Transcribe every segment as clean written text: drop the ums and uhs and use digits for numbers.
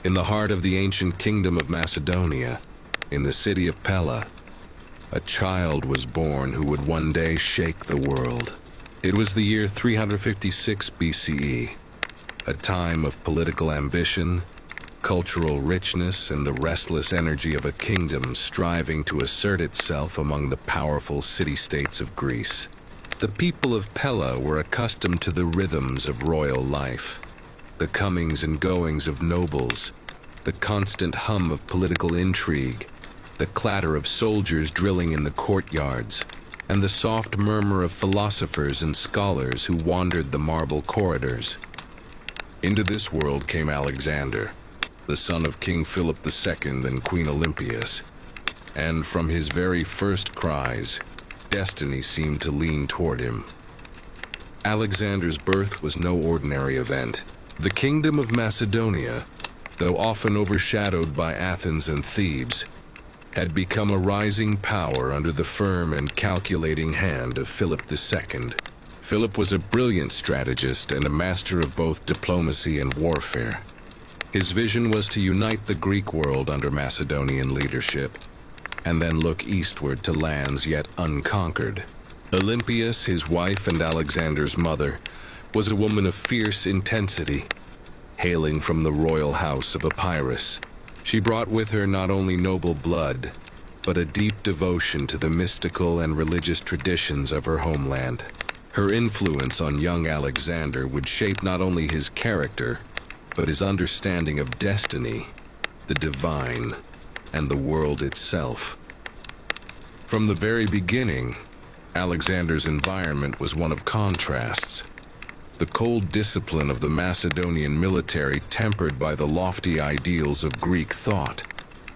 In the heart of the ancient kingdom of Macedonia, in the city of Pella, a child was born who would one day shake the world. It was the year 356 BCE, a time of political ambition, cultural richness, and the restless energy of a kingdom striving to assert itself among the powerful city-states of Greece. The people of Pella were accustomed to the rhythms of royal life, the comings and goings of nobles, the constant hum of political intrigue, the clatter of soldiers drilling in the courtyards, and the soft murmur of philosophers and scholars who wandered the marble corridors. Into this world came Alexander, the son of King Philip II and Queen Olympias, and from his very first cries, destiny seemed to lean toward him. Alexander's birth was no ordinary event. The kingdom of Macedonia, though often overshadowed by Athens and Thebes, had become a rising power under the firm and calculating hand of Philip II. Philip was a brilliant strategist and a master of both diplomacy and warfare. His vision was to unite the Greek world under Macedonian leadership, and then look eastward to lands yet unconquered. Olympias, his wife and Alexander's mother, was a woman of fierce intensity, hailing from the royal house of Epirus. She brought with her not only noble blood, but a deep devotion to the mystical and religious traditions of her homeland. Her influence on young Alexander would shape not only his character, but his understanding of destiny, the divine, and the world itself. From the very beginning, Alexander's environment was one of contrasts. The cold discipline of the Macedonian military tempered by the lofty ideals of Greek thought,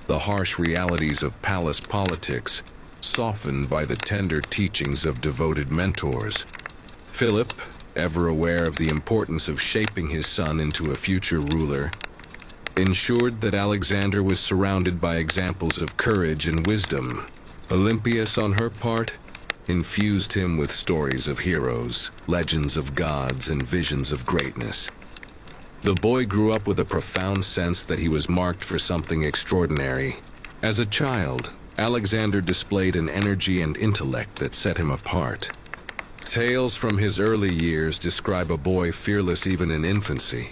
the harsh realities of palace politics softened by the tender teachings of devoted mentors. Philip, ever aware of the importance of shaping his son into a future ruler, ensured that Alexander was surrounded by examples of courage and wisdom. Olympias, on her part, infused him with stories of heroes, legends of gods, and visions of greatness. The boy grew up with a profound sense that he was marked for something extraordinary. As a child, Alexander displayed an energy and intellect that set him apart. Tales from his early years describe a boy fearless even in infancy,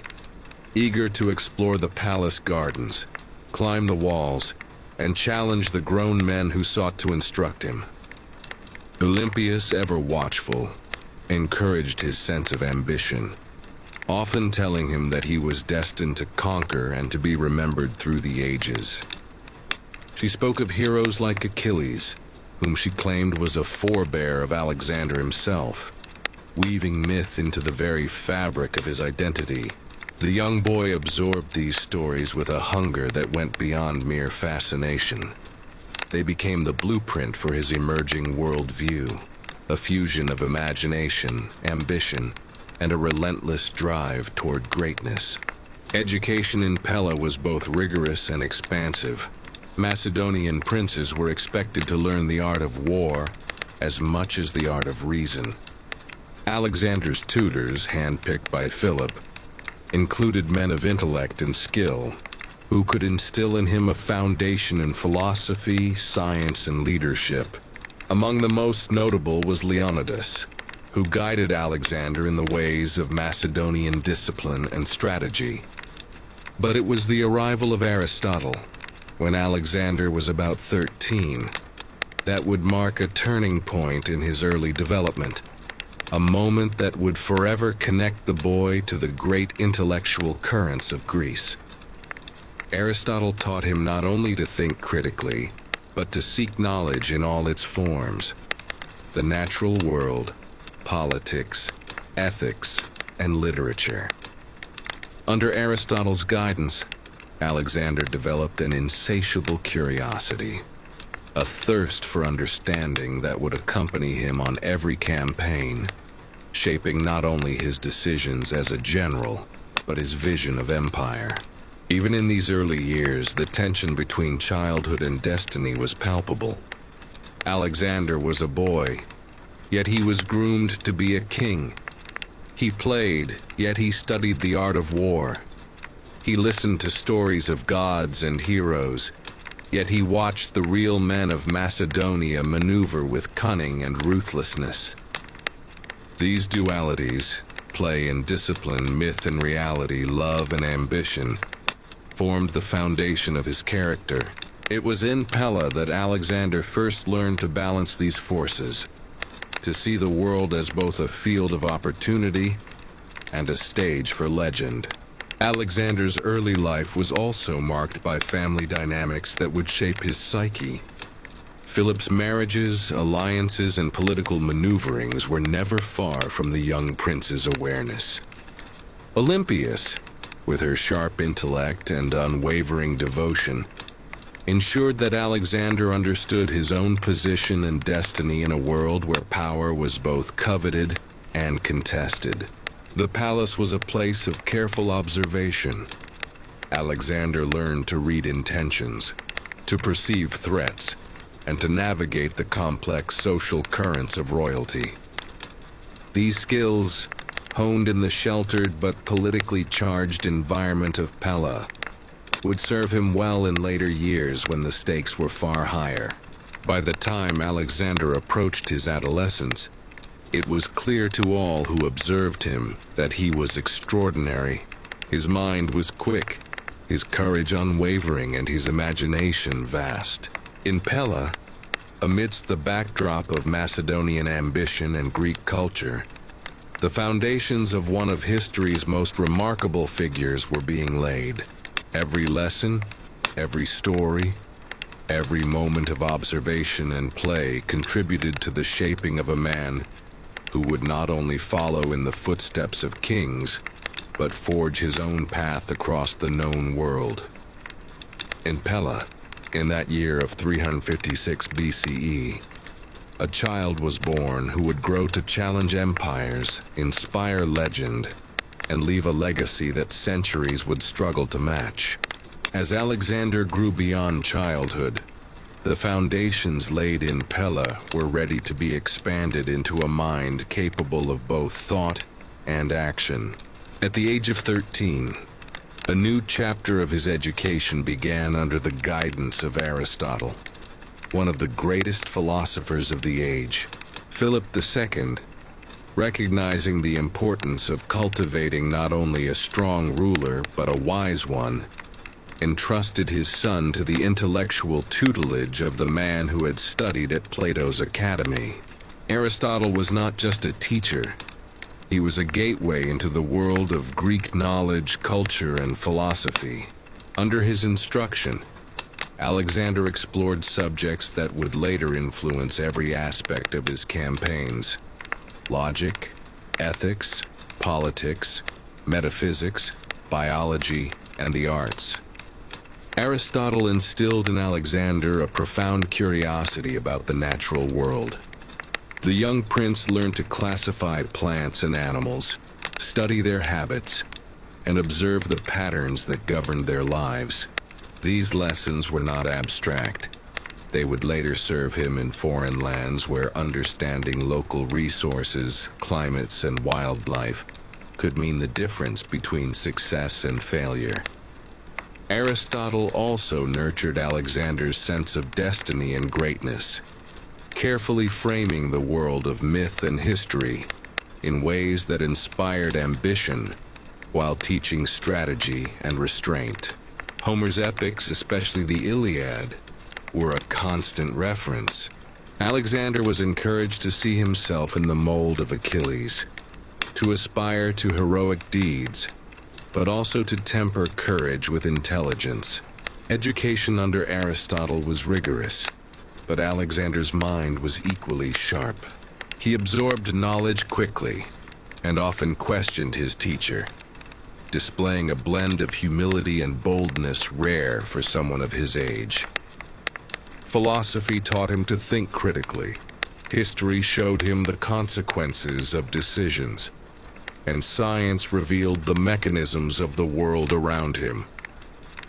eager to explore the palace gardens, climb the walls, and challenge the grown men who sought to instruct him. Olympias, ever watchful, encouraged his sense of ambition, often telling him that he was destined to conquer and to be remembered through the ages. She spoke of heroes like Achilles, whom she claimed was a forebear of Alexander himself, weaving myth into the very fabric of his identity. The young boy absorbed these stories with a hunger that went beyond mere fascination. They became the blueprint for his emerging worldview, a fusion of imagination, ambition, and a relentless drive toward greatness. Education in Pella was both rigorous and expansive. Macedonian princes were expected to learn the art of war as much as the art of reason. Alexander's tutors, handpicked by Philip, included men of intellect and skill, who could instill in him a foundation in philosophy, science, and leadership. Among the most notable was Leonidas, who guided Alexander in the ways of Macedonian discipline and strategy. But it was the arrival of Aristotle, when Alexander was about 13, that would mark a turning point in his early development, a moment that would forever connect the boy to the great intellectual currents of Greece. Aristotle taught him not only to think critically, but to seek knowledge in all its forms: the natural world, politics, ethics, and literature. Under Aristotle's guidance, Alexander developed an insatiable curiosity, a thirst for understanding that would accompany him on every campaign, shaping not only his decisions as a general, but his vision of empire. Even in these early years, the tension between childhood and destiny was palpable. Alexander was a boy, yet he was groomed to be a king. He played, yet he studied the art of war. He listened to stories of gods and heroes, yet he watched the real men of Macedonia maneuver with cunning and ruthlessness. These dualities, play and discipline, myth and reality, love and ambition, formed the foundation of his character. It was in Pella that Alexander first learned to balance these forces, to see the world as both a field of opportunity and a stage for legend. Alexander's early life was also marked by family dynamics that would shape his psyche. Philip's marriages, alliances, and political maneuverings were never far from the young prince's awareness. Olympias, with her sharp intellect and unwavering devotion, ensured that Alexander understood his own position and destiny in a world where power was both coveted and contested. The palace was a place of careful observation. Alexander learned to read intentions, to perceive threats, and to navigate the complex social currents of royalty. These skills, honed in the sheltered but politically charged environment of Pella, would serve him well in later years when the stakes were far higher. By the time Alexander approached his adolescence, it was clear to all who observed him that he was extraordinary. His mind was quick, his courage unwavering, and his imagination vast. In Pella, amidst the backdrop of Macedonian ambition and Greek culture, the foundations of one of history's most remarkable figures were being laid. Every lesson, every story, every moment of observation and play contributed to the shaping of a man who would not only follow in the footsteps of kings, but forge his own path across the known world. In Pella, in that year of 356 BCE, a child was born who would grow to challenge empires, inspire legend, and leave a legacy that centuries would struggle to match. As Alexander grew beyond childhood, the foundations laid in Pella were ready to be expanded into a mind capable of both thought and action. At the age of 13, a new chapter of his education began under the guidance of Aristotle, one of the greatest philosophers of the age. Philip II, recognizing the importance of cultivating not only a strong ruler but a wise one, entrusted his son to the intellectual tutelage of the man who had studied at Plato's academy. Aristotle was not just a teacher. He was a gateway into the world of Greek knowledge, culture, and philosophy. Under his instruction, Alexander explored subjects that would later influence every aspect of his campaigns: logic, ethics, politics, metaphysics, biology, and the arts. Aristotle instilled in Alexander a profound curiosity about the natural world. The young prince learned to classify plants and animals, study their habits, and observe the patterns that governed their lives. These lessons were not abstract. They would later serve him in foreign lands where understanding local resources, climates, and wildlife could mean the difference between success and failure. Aristotle also nurtured Alexander's sense of destiny and greatness, carefully framing the world of myth and history in ways that inspired ambition while teaching strategy and restraint. Homer's epics, especially the Iliad, were a constant reference. Alexander was encouraged to see himself in the mold of Achilles, to aspire to heroic deeds, but also to temper courage with intelligence. Education under Aristotle was rigorous, but Alexander's mind was equally sharp. He absorbed knowledge quickly and often questioned his teacher, displaying a blend of humility and boldness rare for someone of his age. Philosophy taught him to think critically. History showed him the consequences of decisions, and science revealed the mechanisms of the world around him.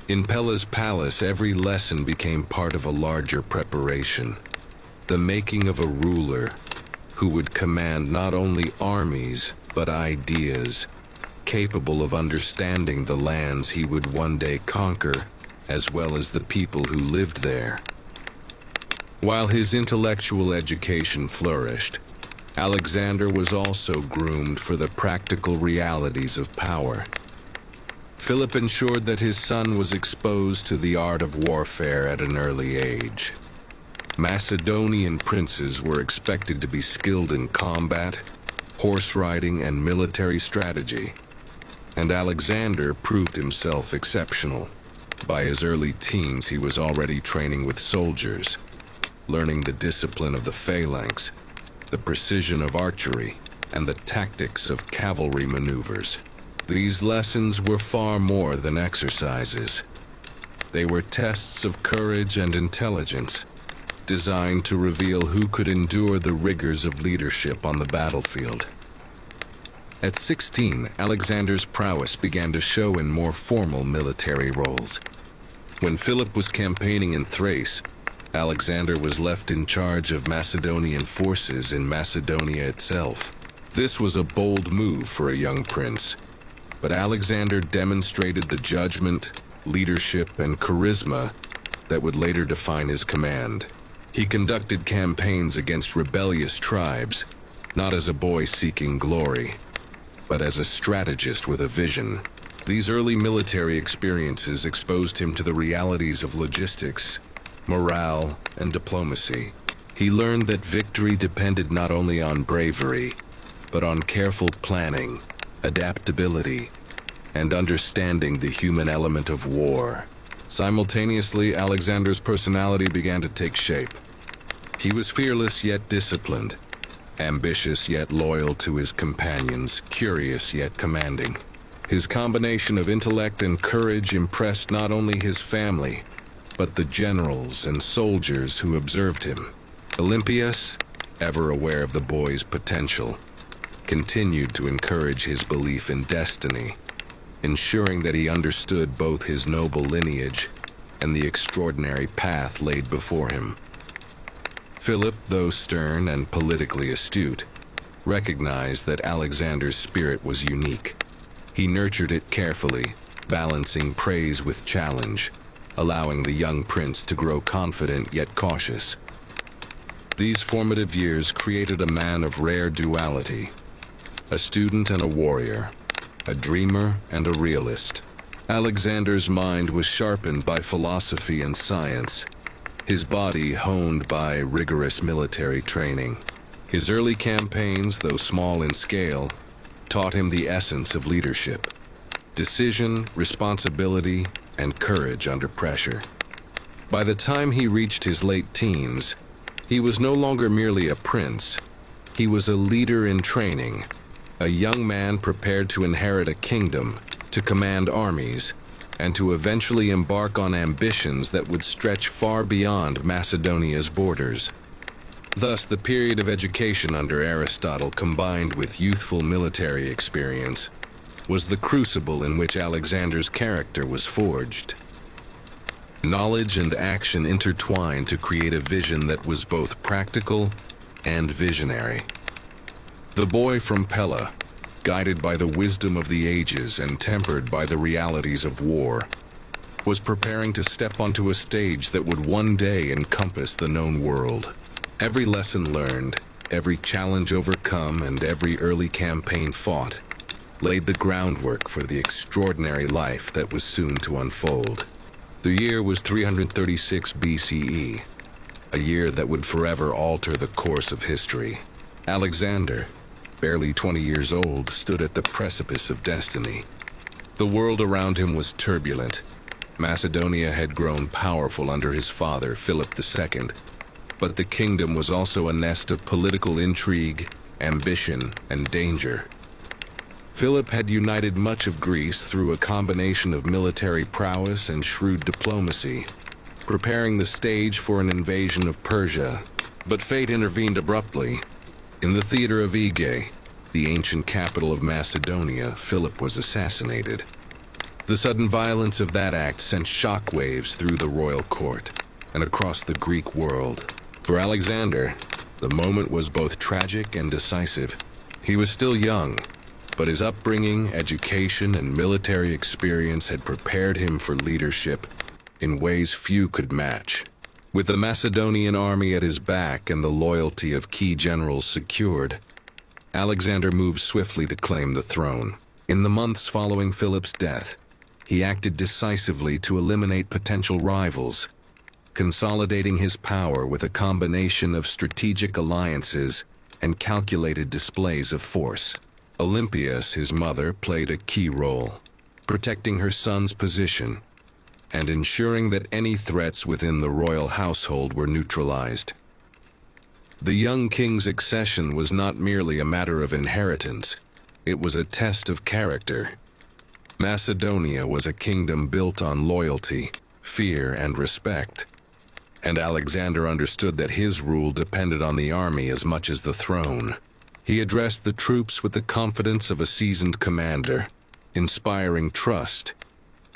In Pella's palace, every lesson became part of a larger preparation, the making of a ruler who would command not only armies, but ideas, capable of understanding the lands he would one day conquer, as well as the people who lived there. While his intellectual education flourished, Alexander was also groomed for the practical realities of power. Philip ensured that his son was exposed to the art of warfare at an early age. Macedonian princes were expected to be skilled in combat, horse riding, and military strategy, and Alexander proved himself exceptional. By his early teens, he was already training with soldiers, learning the discipline of the phalanx, the precision of archery, and the tactics of cavalry maneuvers. These lessons were far more than exercises. They were tests of courage and intelligence, designed to reveal who could endure the rigors of leadership on the battlefield. At 16, Alexander's prowess began to show in more formal military roles. When Philip was campaigning in Thrace, Alexander was left in charge of Macedonian forces in Macedonia itself. This was a bold move for a young prince, but Alexander demonstrated the judgment, leadership, and charisma that would later define his command. He conducted campaigns against rebellious tribes, not as a boy seeking glory, but as a strategist with a vision. These early military experiences exposed him to the realities of logistics, morale, and diplomacy. He learned that victory depended not only on bravery, but on careful planning, adaptability, and understanding the human element of war. Simultaneously, Alexander's personality began to take shape. He was fearless yet disciplined, ambitious yet loyal to his companions, curious yet commanding. His combination of intellect and courage impressed not only his family, but the generals and soldiers who observed him. Olympias, ever aware of the boy's potential, continued to encourage his belief in destiny, ensuring that he understood both his noble lineage and the extraordinary path laid before him. Philip, though stern and politically astute, recognized that Alexander's spirit was unique. He nurtured it carefully, balancing praise with challenge, allowing the young prince to grow confident yet cautious. These formative years created a man of rare duality, a student and a warrior, a dreamer and a realist. Alexander's mind was sharpened by philosophy and science, his body honed by rigorous military training. His early campaigns, though small in scale, taught him the essence of leadership: decision, responsibility, and courage under pressure. By the time he reached his late teens, he was no longer merely a prince. He was a leader in training, a young man prepared to inherit a kingdom, to command armies, and to eventually embark on ambitions that would stretch far beyond Macedonia's borders. Thus, the period of education under Aristotle, combined with youthful military experience, was the crucible in which Alexander's character was forged. Knowledge and action intertwined to create a vision that was both practical and visionary. The boy from Pella, guided by the wisdom of the ages and tempered by the realities of war, was preparing to step onto a stage that would one day encompass the known world. Every lesson learned, every challenge overcome, and every early campaign fought laid the groundwork for the extraordinary life that was soon to unfold. The year was 336 BCE, a year that would forever alter the course of history. Alexander, barely 20 years old, stood at the precipice of destiny. The world around him was turbulent. Macedonia had grown powerful under his father, Philip II, but the kingdom was also a nest of political intrigue, ambition, and danger. Philip had united much of Greece through a combination of military prowess and shrewd diplomacy, preparing the stage for an invasion of Persia. But fate intervened abruptly. In the theater of Aegae, the ancient capital of Macedonia, Philip was assassinated. The sudden violence of that act sent shockwaves through the royal court and across the Greek world. For Alexander, the moment was both tragic and decisive. He was still young, but his upbringing, education, and military experience had prepared him for leadership in ways few could match. With the Macedonian army at his back and the loyalty of key generals secured, Alexander moved swiftly to claim the throne. In the months following Philip's death, he acted decisively to eliminate potential rivals, consolidating his power with a combination of strategic alliances and calculated displays of force. Olympias, his mother, played a key role, protecting her son's position and ensuring that any threats within the royal household were neutralized. The young king's accession was not merely a matter of inheritance, it was a test of character. Macedonia was a kingdom built on loyalty, fear, and respect, and Alexander understood that his rule depended on the army as much as the throne. He addressed the troops with the confidence of a seasoned commander, inspiring trust,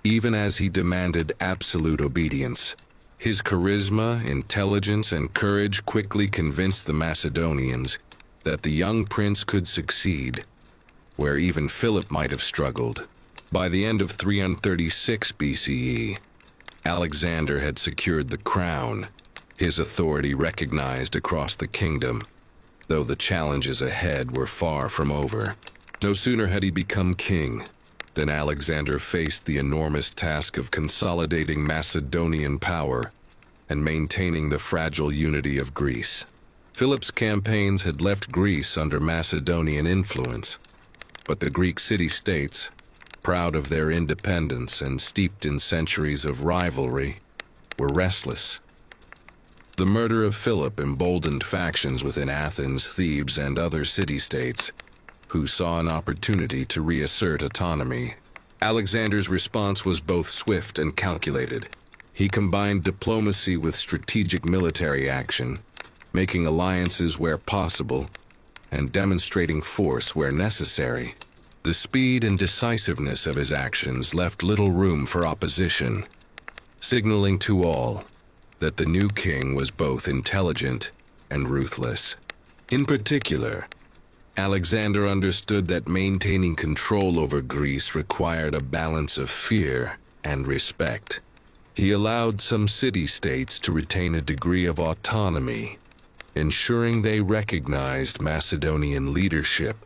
even as he demanded absolute obedience. His charisma, intelligence, and courage quickly convinced the Macedonians that the young prince could succeed, where even Philip might have struggled. By the end of 336 BCE, Alexander had secured the crown, his authority recognized across the kingdom, though the challenges ahead were far from over. No sooner had he become king than Alexander faced the enormous task of consolidating Macedonian power and maintaining the fragile unity of Greece. Philip's campaigns had left Greece under Macedonian influence, but the Greek city-states, proud of their independence and steeped in centuries of rivalry, were restless. The murder of Philip emboldened factions within Athens, Thebes, and other city-states, who saw an opportunity to reassert autonomy. Alexander's response was both swift and calculated. He combined diplomacy with strategic military action, making alliances where possible and demonstrating force where necessary. The speed and decisiveness of his actions left little room for opposition, signaling to all that the new king was both intelligent and ruthless. In particular, Alexander understood that maintaining control over Greece required a balance of fear and respect. He allowed some city-states to retain a degree of autonomy, ensuring they recognized Macedonian leadership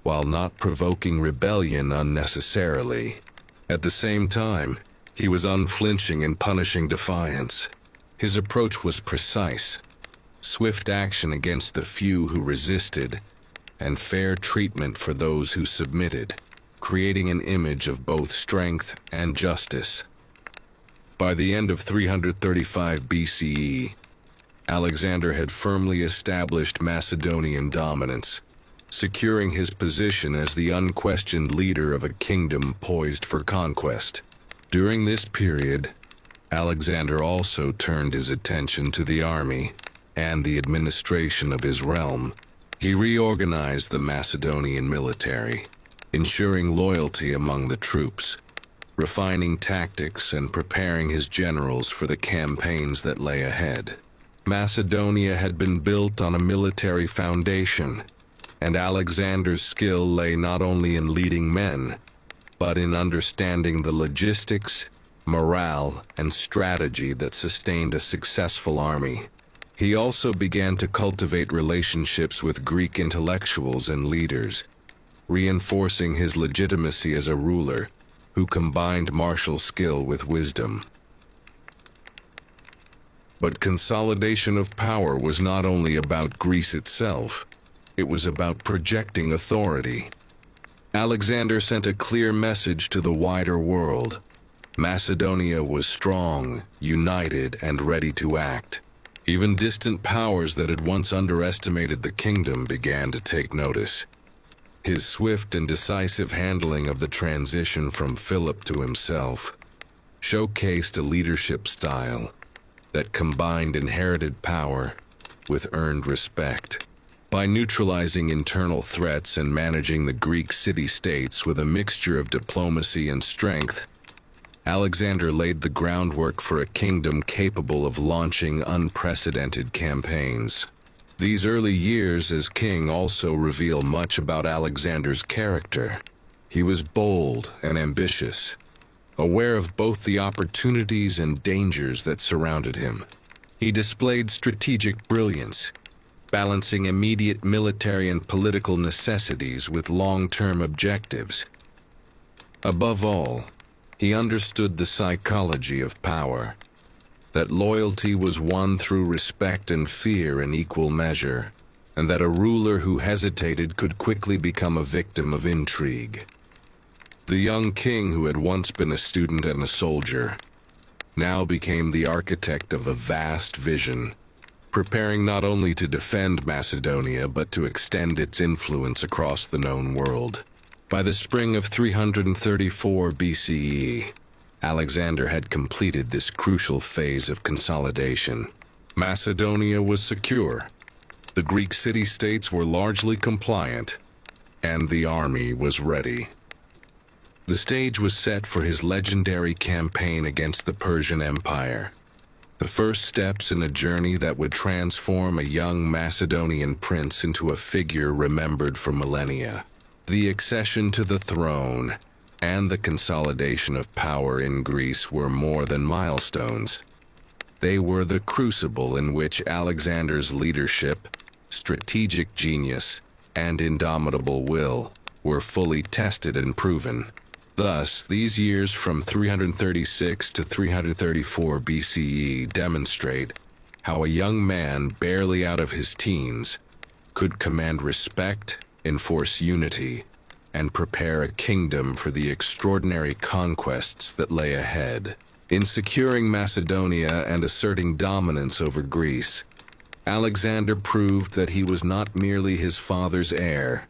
while not provoking rebellion unnecessarily. At the same time, he was unflinching in punishing defiance. His approach was precise, swift action against the few who resisted, and fair treatment for those who submitted, creating an image of both strength and justice. By the end of 335 BCE, Alexander had firmly established Macedonian dominance, securing his position as the unquestioned leader of a kingdom poised for conquest. During this period, Alexander also turned his attention to the army and the administration of his realm. He reorganized the Macedonian military, ensuring loyalty among the troops, refining tactics and preparing his generals for the campaigns that lay ahead. Macedonia had been built on a military foundation, and Alexander's skill lay not only in leading men, but in understanding the logistics, morale, and strategy that sustained a successful army. He also began to cultivate relationships with Greek intellectuals and leaders, reinforcing his legitimacy as a ruler who combined martial skill with wisdom. But consolidation of power was not only about Greece itself, it was about projecting authority. Alexander sent a clear message to the wider world. Macedonia was strong, united, and ready to act. Even distant powers that had once underestimated the kingdom began to take notice. His swift and decisive handling of the transition from Philip to himself showcased a leadership style that combined inherited power with earned respect. By neutralizing internal threats and managing the Greek city-states with a mixture of diplomacy and strength, Alexander laid the groundwork for a kingdom capable of launching unprecedented campaigns. These early years as king also reveal much about Alexander's character. He was bold and ambitious, aware of both the opportunities and dangers that surrounded him. He displayed strategic brilliance, balancing immediate military and political necessities with long-term objectives. Above all, he understood the psychology of power, that loyalty was won through respect and fear in equal measure, and that a ruler who hesitated could quickly become a victim of intrigue. The young king, who had once been a student and a soldier, now became the architect of a vast vision, preparing not only to defend Macedonia but to extend its influence across the known world. By the spring of 334 BCE, Alexander had completed this crucial phase of consolidation. Macedonia was secure, the Greek city-states were largely compliant, and the army was ready. The stage was set for his legendary campaign against the Persian Empire, the first steps in a journey that would transform a young Macedonian prince into a figure remembered for millennia. The accession to the throne and the consolidation of power in Greece were more than milestones. They were the crucible in which Alexander's leadership, strategic genius, and indomitable will were fully tested and proven. Thus, these years from 336 to 334 BCE demonstrate how a young man barely out of his teens could command respect, enforce unity, and prepare a kingdom for the extraordinary conquests that lay ahead. In securing Macedonia and asserting dominance over Greece, Alexander proved that he was not merely his father's heir,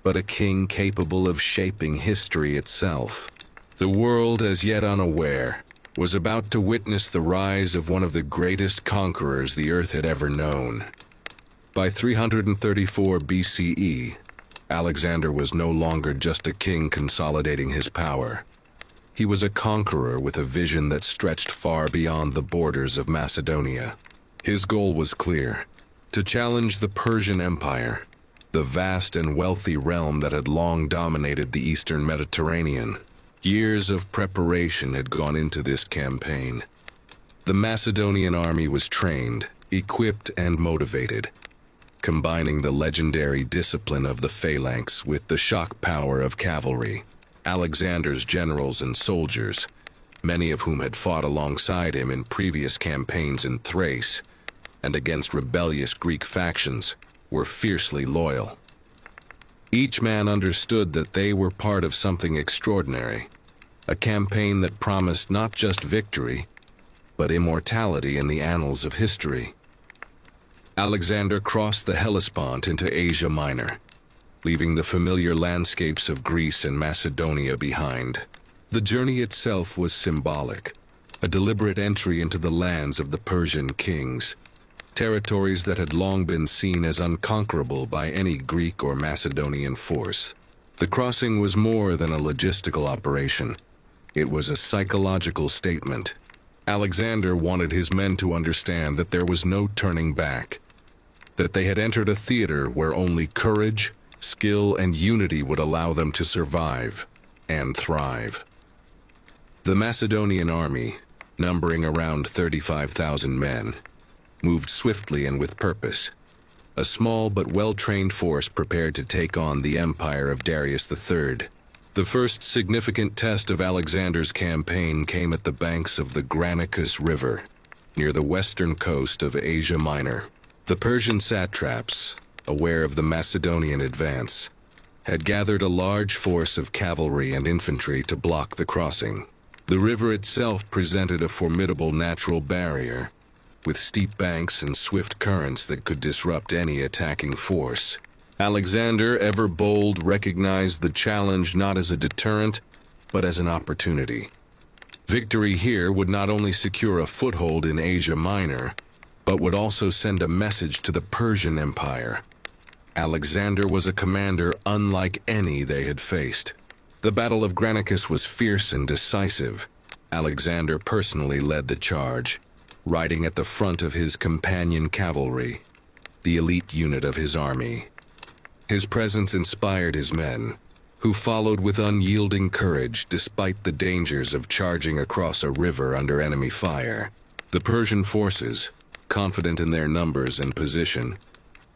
but a king capable of shaping history itself. The world, as yet unaware, was about to witness the rise of one of the greatest conquerors the earth had ever known. By 334 BCE, Alexander was no longer just a king consolidating his power. He was a conqueror with a vision that stretched far beyond the borders of Macedonia. His goal was clear: to challenge the Persian Empire, the vast and wealthy realm that had long dominated the eastern Mediterranean. Years of preparation had gone into this campaign. The Macedonian army was trained, equipped, and motivated, combining the legendary discipline of the phalanx with the shock power of cavalry. Alexander's generals and soldiers, many of whom had fought alongside him in previous campaigns in Thrace and against rebellious Greek factions, were fiercely loyal. Each man understood that they were part of something extraordinary, a campaign that promised not just victory, but immortality in the annals of history. Alexander crossed the Hellespont into Asia Minor, leaving the familiar landscapes of Greece and Macedonia behind. The journey itself was symbolic, a deliberate entry into the lands of the Persian kings, territories that had long been seen as unconquerable by any Greek or Macedonian force. The crossing was more than a logistical operation. It was a psychological statement. Alexander wanted his men to understand that there was no turning back, that they had entered a theater where only courage, skill, and unity would allow them to survive and thrive. The Macedonian army, numbering around 35,000 men, moved swiftly and with purpose, a small but well-trained force prepared to take on the empire of Darius III. The first significant test of Alexander's campaign came at the banks of the Granicus River, near the western coast of Asia Minor. The Persian satraps, aware of the Macedonian advance, had gathered a large force of cavalry and infantry to block the crossing. The river itself presented a formidable natural barrier, with steep banks and swift currents that could disrupt any attacking force. Alexander, ever bold, recognized the challenge not as a deterrent, but as an opportunity. Victory here would not only secure a foothold in Asia Minor, but would also send a message to the Persian Empire. Alexander was a commander unlike any they had faced. The Battle of Granicus was fierce and decisive. Alexander personally led the charge, riding at the front of his companion cavalry. the elite unit of his army. His presence inspired his men, who followed with unyielding courage despite the dangers of charging across a river under enemy fire. The Persian forces, confident in their numbers and position,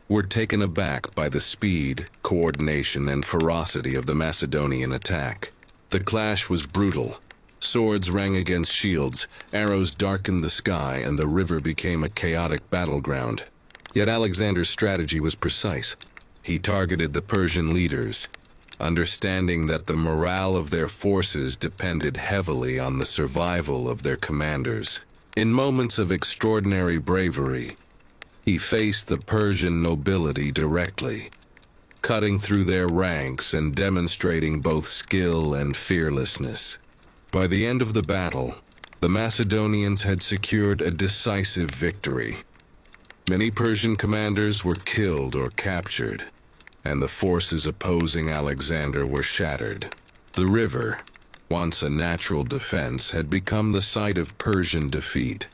were taken aback by the speed, coordination, and ferocity of the Macedonian attack. The clash was brutal. Swords rang against shields, arrows darkened the sky, and the river became a chaotic battleground. Yet Alexander's strategy was precise. He targeted the Persian leaders, understanding that the morale of their forces depended heavily on the survival of their commanders. In moments of extraordinary bravery, he faced the Persian nobility directly, cutting through their ranks and demonstrating both skill and fearlessness. By the end of the battle, the Macedonians had secured a decisive victory. Many Persian commanders were killed or captured, and the forces opposing Alexander were shattered. The river, once a natural defense, had become the site of Persian defeat,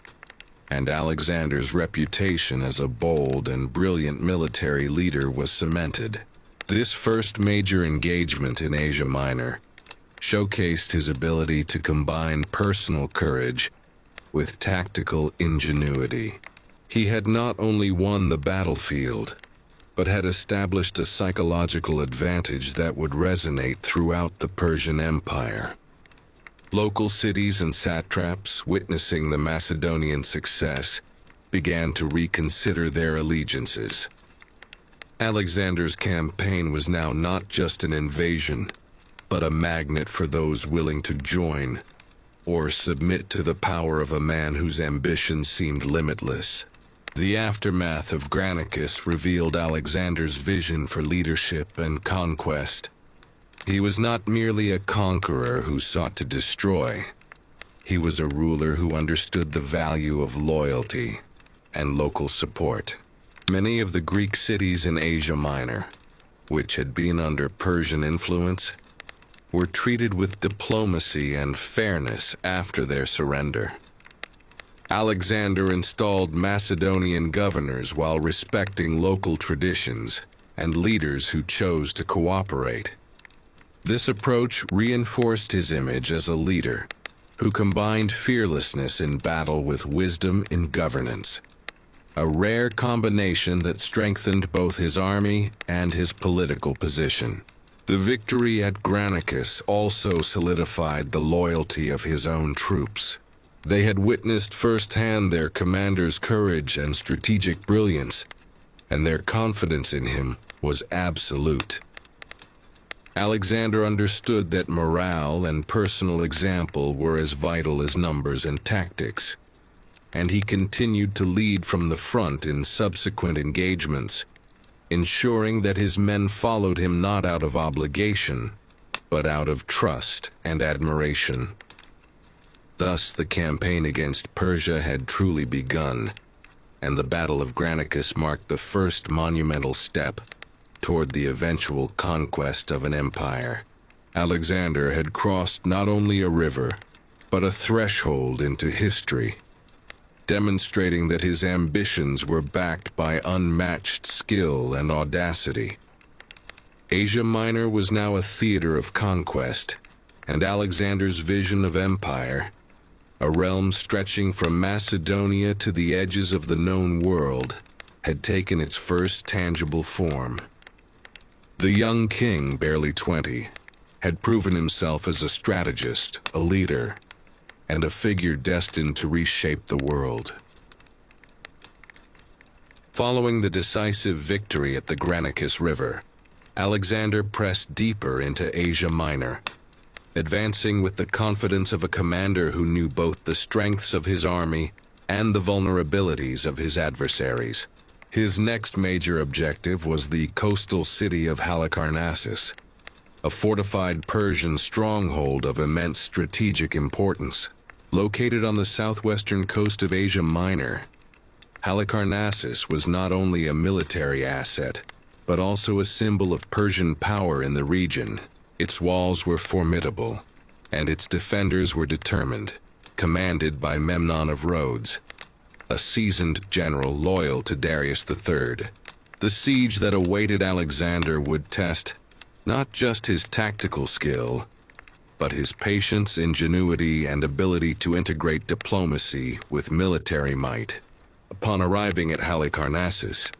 and Alexander's reputation as a bold and brilliant military leader was cemented. This first major engagement in Asia Minor showcased his ability to combine personal courage with tactical ingenuity. He had not only won the battlefield, but had established a psychological advantage that would resonate throughout the Persian Empire. Local cities and satraps, witnessing the Macedonian success, began to reconsider their allegiances. Alexander's campaign was now not just an invasion, but a magnet for those willing to join or submit to the power of a man whose ambition seemed limitless. The aftermath of Granicus revealed Alexander's vision for leadership and conquest. He was not merely a conqueror who sought to destroy. He was a ruler who understood the value of loyalty and local support. Many of the Greek cities in Asia Minor, which had been under Persian influence, were treated with diplomacy and fairness after their surrender. Alexander installed Macedonian governors while respecting local traditions and leaders who chose to cooperate. This approach reinforced his image as a leader who combined fearlessness in battle with wisdom in governance, a rare combination that strengthened both his army and his political position. The victory at Granicus also solidified the loyalty of his own troops. They had witnessed firsthand their commander's courage and strategic brilliance, and their confidence in him was absolute. Alexander understood that morale and personal example were as vital as numbers and tactics, and he continued to lead from the front in subsequent engagements, ensuring that his men followed him not out of obligation, but out of trust and admiration. Thus, the campaign against Persia had truly begun, and the Battle of Granicus marked the first monumental step toward the eventual conquest of an empire. Alexander had crossed not only a river, but a threshold into history, demonstrating that his ambitions were backed by unmatched skill and audacity. Asia Minor was now a theater of conquest, and Alexander's vision of empire, a realm stretching from Macedonia to the edges of the known world, had taken its first tangible form. The young king, barely 20, had proven himself as a strategist, a leader, and a figure destined to reshape the world. Following the decisive victory at the Granicus River, Alexander pressed deeper into Asia Minor, advancing with the confidence of a commander who knew both the strengths of his army and the vulnerabilities of his adversaries. His next major objective was the coastal city of Halicarnassus, a fortified Persian stronghold of immense strategic importance. Located on the southwestern coast of Asia Minor, Halicarnassus was not only a military asset, but also a symbol of Persian power in the region. Its walls were formidable, and its defenders were determined, commanded by Memnon of Rhodes, a seasoned general loyal to Darius III. The siege that awaited Alexander would test not just his tactical skill, but his patience, ingenuity, and ability to integrate diplomacy with military might. Upon arriving at Halicarnassus,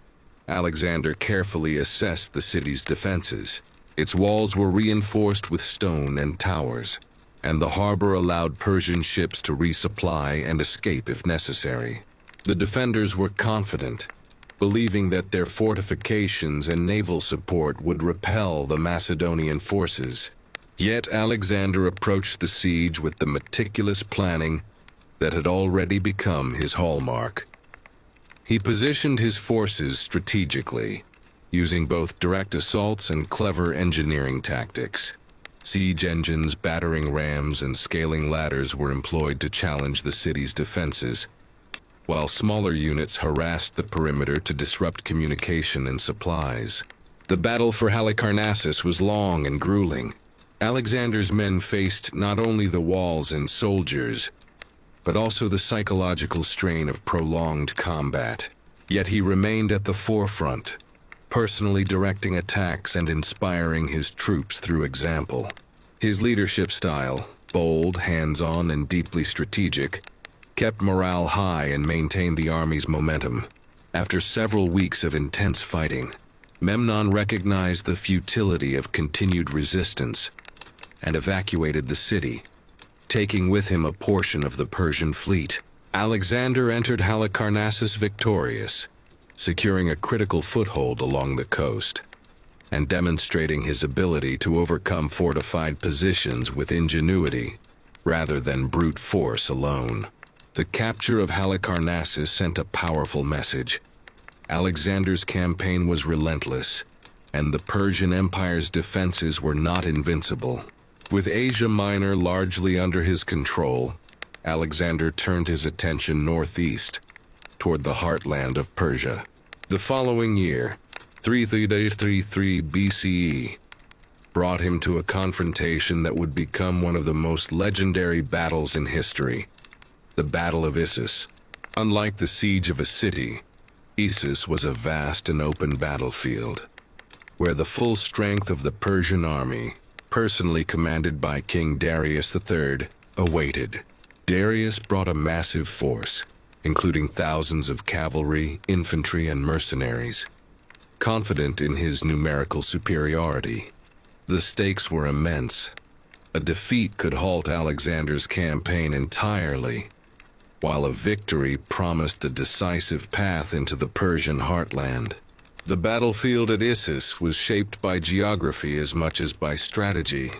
Alexander carefully assessed the city's defenses. Its walls were reinforced with stone and towers, and the harbor allowed Persian ships to resupply and escape if necessary. The defenders were confident, believing that their fortifications and naval support would repel the Macedonian forces. Yet Alexander approached the siege with the meticulous planning that had already become his hallmark. He positioned his forces strategically, using both direct assaults and clever engineering tactics. Siege engines, battering rams, and scaling ladders were employed to challenge the city's defenses, while smaller units harassed the perimeter to disrupt communication and supplies. The battle for Halicarnassus was long and grueling. Alexander's men faced not only the walls and soldiers, but also the psychological strain of prolonged combat. Yet he remained at the forefront, personally directing attacks and inspiring his troops through example. His leadership style, bold, hands-on, and deeply strategic, kept morale high and maintained the army's momentum. After several weeks of intense fighting, Memnon recognized the futility of continued resistance and evacuated the city, taking with him a portion of the Persian fleet. Alexander entered Halicarnassus victorious, securing a critical foothold along the coast, and demonstrating his ability to overcome fortified positions with ingenuity rather than brute force alone. The capture of Halicarnassus sent a powerful message. Alexander's campaign was relentless, and the Persian Empire's defenses were not invincible. With Asia Minor largely under his control, Alexander turned his attention northeast, toward the heartland of Persia. The following year, 333 BCE, brought him to a confrontation that would become one of the most legendary battles in history, the Battle of Issus. Unlike the siege of a city, Issus was a vast and open battlefield, where the full strength of the Persian army, personally commanded by King Darius III, awaited. Darius brought a massive force, including thousands of cavalry, infantry, and mercenaries. Confident in his numerical superiority, the stakes were immense. A defeat could halt Alexander's campaign entirely, while a victory promised a decisive path into the Persian heartland. The battlefield at Issus was shaped by geography as much as by strategy.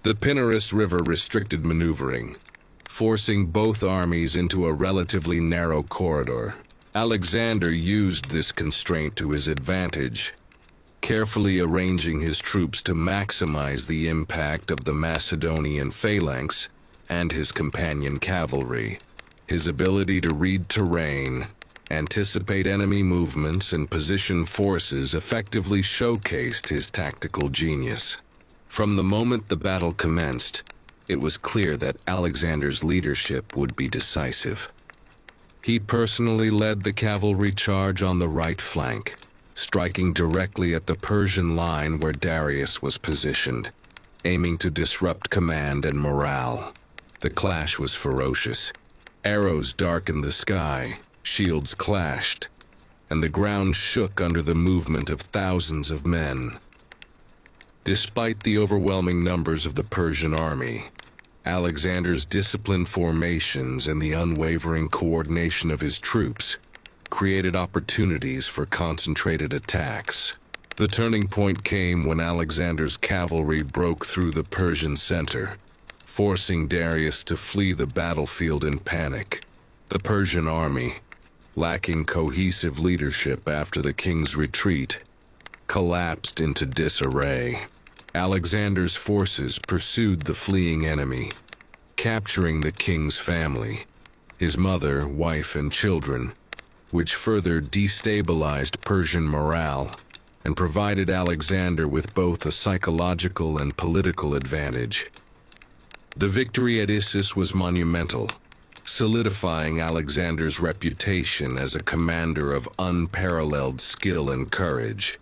The Pinarus River restricted maneuvering, forcing both armies into a relatively narrow corridor. Alexander used this constraint to his advantage, carefully arranging his troops to maximize the impact of the Macedonian phalanx and his companion cavalry. His ability to read terrain, anticipate enemy movements, and position forces effectively showcased his tactical genius. From the moment the battle commenced, it was clear that Alexander's leadership would be decisive. He personally led the cavalry charge on the right flank, striking directly at the Persian line where Darius was positioned, aiming to disrupt command and morale. The clash was ferocious. Arrows darkened the sky, shields clashed, and the ground shook under the movement of thousands of men. Despite the overwhelming numbers of the Persian army, Alexander's disciplined formations and the unwavering coordination of his troops created opportunities for concentrated attacks. The turning point came when Alexander's cavalry broke through the Persian center, forcing Darius to flee the battlefield in panic. The Persian army, lacking cohesive leadership after the king's retreat, collapsed into disarray. Alexander's forces pursued the fleeing enemy, capturing the king's family, his mother, wife, and children, which further destabilized Persian morale and provided Alexander with both a psychological and political advantage. The victory at Issus was monumental, solidifying Alexander's reputation as a commander of unparalleled skill and courage.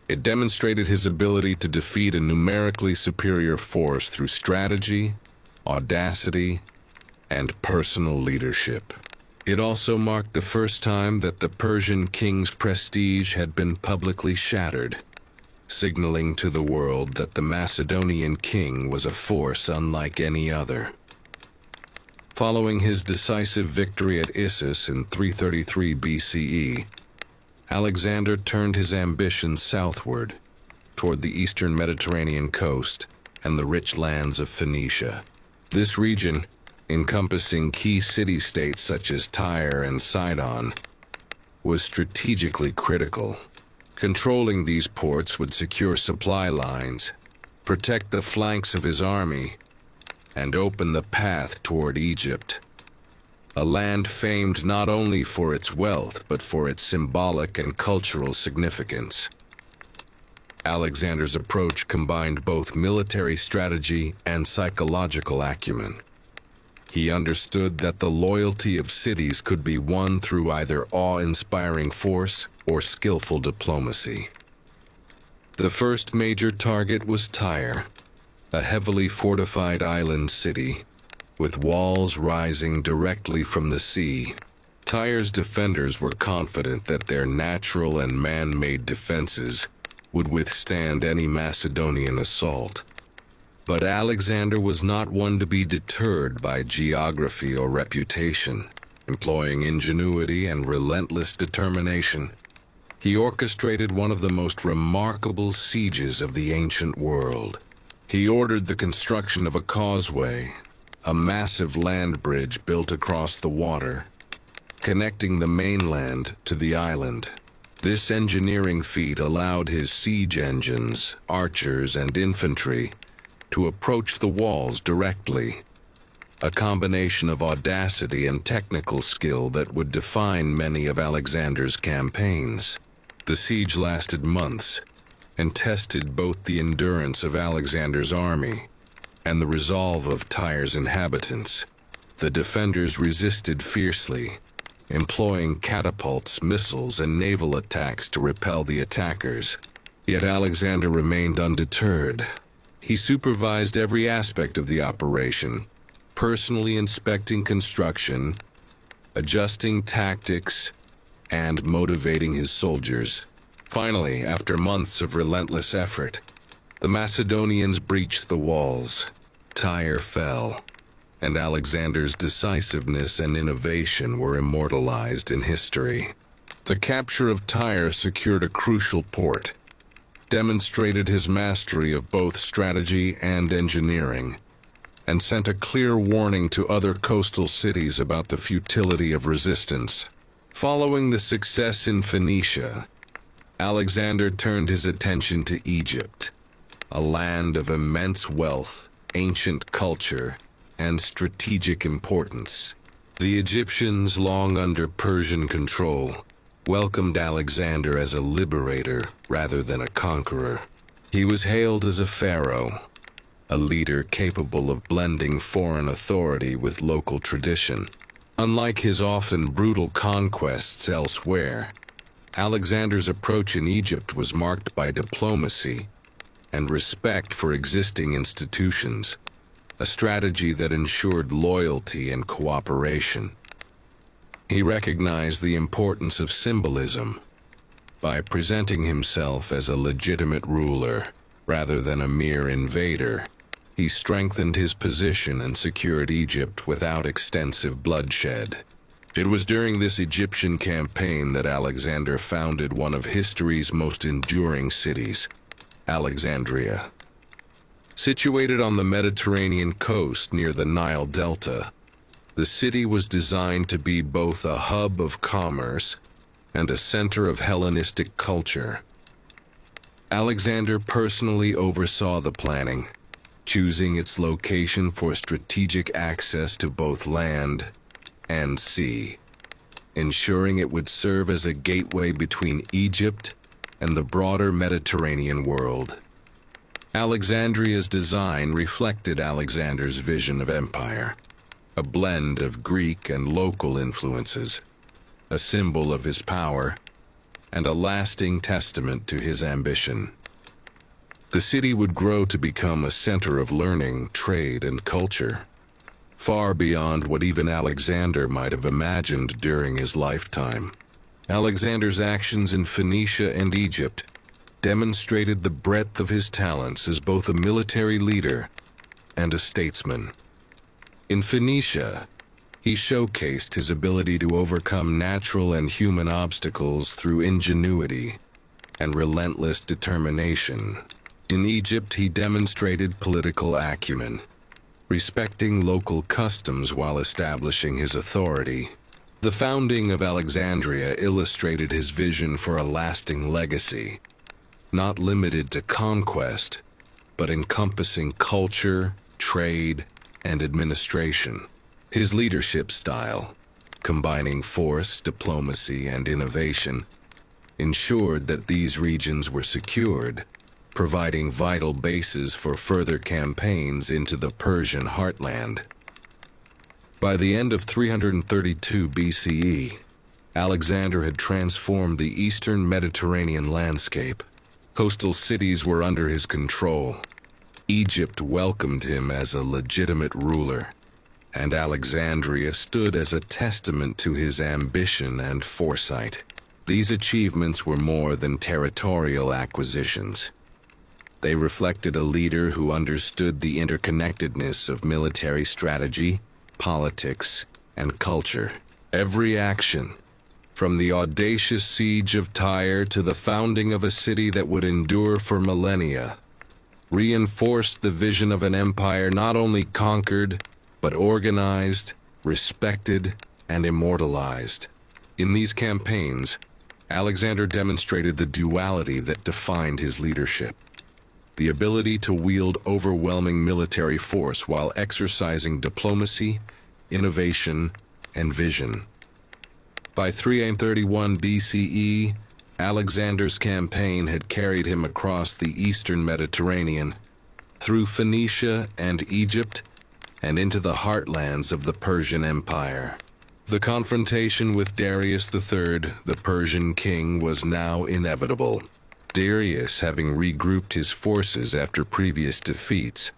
It demonstrated his ability to defeat a numerically superior force through strategy, audacity, and personal leadership. It also marked the first time that the Persian king's prestige had been publicly shattered, signaling to the world that the Macedonian king was a force unlike any other. Following his decisive victory at Issus in 333 BCE, Alexander turned his ambitions southward, toward the eastern Mediterranean coast and the rich lands of Phoenicia. This region, encompassing key city-states such as Tyre and Sidon, was strategically critical. Controlling these ports would secure supply lines, protect the flanks of his army, and open the path toward Egypt, a land famed not only for its wealth but for its symbolic and cultural significance. Alexander's approach combined both military strategy and psychological acumen. He understood that the loyalty of cities could be won through either awe-inspiring force or skillful diplomacy. The first major target was Tyre, a heavily fortified island city, with walls rising directly from the sea. Tyre's defenders were confident that their natural and man-made defenses would withstand any Macedonian assault. But Alexander was not one to be deterred by geography or reputation. Employing ingenuity and relentless determination, he orchestrated one of the most remarkable sieges of the ancient world. He ordered the construction of a causeway, a massive land bridge built across the water, connecting the mainland to the island. This engineering feat allowed his siege engines, archers, and infantry to approach the walls directly, a combination of audacity and technical skill that would define many of Alexander's campaigns. The siege lasted months and tested both the endurance of Alexander's army and the resolve of Tyre's inhabitants. The defenders resisted fiercely, employing catapults, missiles, and naval attacks to repel the attackers. Yet Alexander remained undeterred. He supervised every aspect of the operation, personally inspecting construction, adjusting tactics, and motivating his soldiers. Finally, after months of relentless effort, the Macedonians breached the walls. Tyre fell, and Alexander's decisiveness and innovation were immortalized in history. The capture of Tyre secured a crucial port, demonstrated his mastery of both strategy and engineering, and sent a clear warning to other coastal cities about the futility of resistance. Following the success in Phoenicia, Alexander turned his attention to Egypt, a land of immense wealth, ancient culture, and strategic importance. The Egyptians, long under Persian control, welcomed Alexander as a liberator rather than a conqueror. He was hailed as a pharaoh, a leader capable of blending foreign authority with local tradition. Unlike his often brutal conquests elsewhere, Alexander's approach in Egypt was marked by diplomacy and respect for existing institutions, a strategy that ensured loyalty and cooperation. He recognized the importance of symbolism by presenting himself as a legitimate ruler rather than a mere invader. He strengthened his position and secured Egypt without extensive bloodshed. It was during this Egyptian campaign that Alexander founded one of history's most enduring cities, Alexandria. Situated on the Mediterranean coast near the Nile Delta, the city was designed to be both a hub of commerce and a center of Hellenistic culture. Alexander personally oversaw the planning, choosing its location for strategic access to both land and sea, ensuring it would serve as a gateway between Egypt and the broader Mediterranean world. Alexandria's design reflected Alexander's vision of empire, a blend of Greek and local influences, a symbol of his power, and a lasting testament to his ambition. The city would grow to become a center of learning, trade, and culture, far beyond what even Alexander might have imagined during his lifetime. Alexander's actions in Phoenicia and Egypt demonstrated the breadth of his talents as both a military leader and a statesman. In Phoenicia, he showcased his ability to overcome natural and human obstacles through ingenuity and relentless determination. In Egypt, he demonstrated political acumen, respecting local customs while establishing his authority. The founding of Alexandria illustrated his vision for a lasting legacy, not limited to conquest, but encompassing culture, trade, and administration. His leadership style, combining force, diplomacy, and innovation, ensured that these regions were secured, providing vital bases for further campaigns into the Persian heartland. By the end of 332 BCE, Alexander had transformed the eastern Mediterranean landscape. Coastal cities were under his control. Egypt welcomed him as a legitimate ruler, and Alexandria stood as a testament to his ambition and foresight. These achievements were more than territorial acquisitions. They reflected a leader who understood the interconnectedness of military strategy, politics, and culture. Every action, from the audacious siege of Tyre to the founding of a city that would endure for millennia, reinforced the vision of an empire not only conquered, but organized, respected, and immortalized. In these campaigns, Alexander demonstrated the duality that defined his leadership: the ability to wield overwhelming military force while exercising diplomacy, innovation, and vision. By 331 BCE, Alexander's campaign had carried him across the eastern Mediterranean, through Phoenicia and Egypt, and into the heartlands of the Persian Empire. The confrontation with Darius III, the Persian king, was now inevitable. Darius, having regrouped his forces after previous defeats,